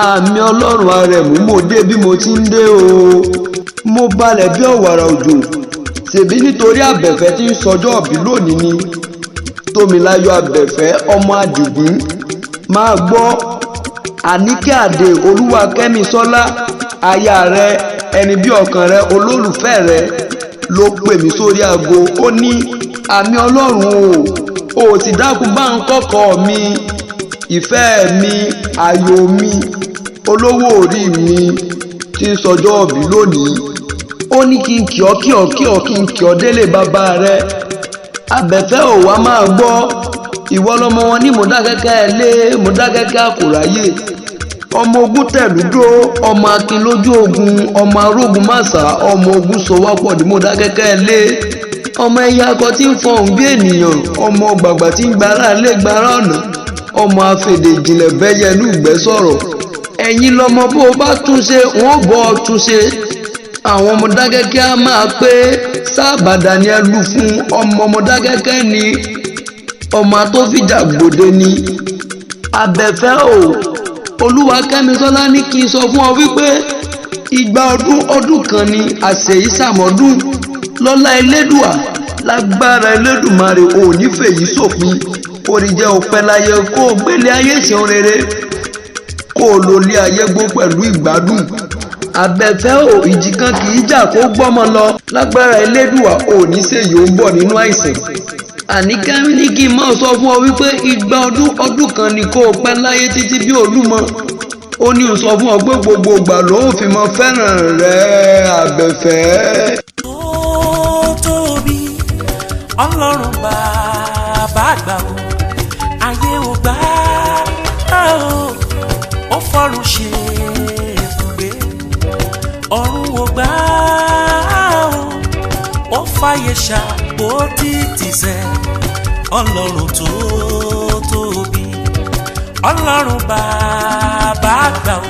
àmì ọlọ́run arẹ̀mú mo dé bí mo ti ń dé o. mo balẹ̀ bí ọ̀wàrà òjò ṣèbí nítorí àbẹ̀fẹ́ tí ń sọjọ́ òbí lónìí ni. tómiláyọ̀ àbẹ̀fẹ́ ọmọ àdìgún máa gbọ́. àníkẹ́ àdè olúwakẹ́mi sọ́lá aya rẹ ẹni bí ọkàn rẹ olólùfẹ́ rẹ ló pè mí sórí aago. ó ní àmì ọlọ́run o ò sì dákun bá ń kọ́kọ́ mi, ìfẹ́ mi, ayọ̀ mi, olówó orí mi tí ń sọjọ́ òbí lónìí. ó ní kí n kí ọ kí n kí ọ délé bàbá rẹ. àbẹ̀fẹ́ ò wá máa gbọ́. ìwọ lọmọ wọn ní Mọdákẹ́kẹ́ lé Mọdákẹ́kẹ́ àkùráyè. ọmọ ogun tẹ̀lúdó, ọmọ akin lójú ogun, ọmọ arógun màsà, ọmọ ogun sọwọ́pọ̀ ní Mọdákẹ́kẹ́ lé. ọmọ ẹyẹ akọ tí ń fọhùn bí ènìyàn, ọmọ gbàgbà tí ń gbára lé gbára ọ̀nà, ọmọ afèdè ìjìnlẹ̀ bẹ́yẹ lùgbẹ́ sọ̀rọ̀. ẹ̀yin lọmọ bó o bá túnṣe wọn ò bọ́ ọ túnṣe. àwọn Mọdákẹ́kẹ́ á máa pé sábàdà ni ẹ lù fún ọmọ Mọdákẹ́kẹ́ ni ọmọ tó fìjà gbòde ni. àbẹ̀fẹ́ o olúwakẹ́mi sọ́lá ní kí n sọ fún ọ wípé ìgbà ọdún kan ni àṣeyí sàmọ́dún lọ́lá elédùà lágbára elédùmarè ò ní fèyí sópin. orí jẹ́ òpẹ́ láyé kó o gbélé ayé ṣeun rere, kó o lò lé ayé gbó pẹ̀lú ìgbádùn. àbẹ̀fẹ́ o ìjì kan kì í jà kó gbọ́mọ lọ, lágbára elédùà ò ní ṣèyí ó ń bọ̀ nínú àìsàn. àníkẹ́ ní kí n máa sọ fún ọ wípé ìgbà ọdún kan ni kó o pẹ́ láyé títí bí Olúmọ. ó ní n sọ fún ọ pé gbogbo ìgbà ló ń fi mọ fẹ́ràn rẹ àbẹ̀fẹ́. ó tóbi ọlọ́run bàbá àgbà o, ayé ò gbà ó fọ́run ṣe ibùgbé, ọ̀run ò gbà ó fàyè ṣàpótí tìṣẹ́. ọlọ́run tó tóbi ọlọ́run bàbá àgbà o.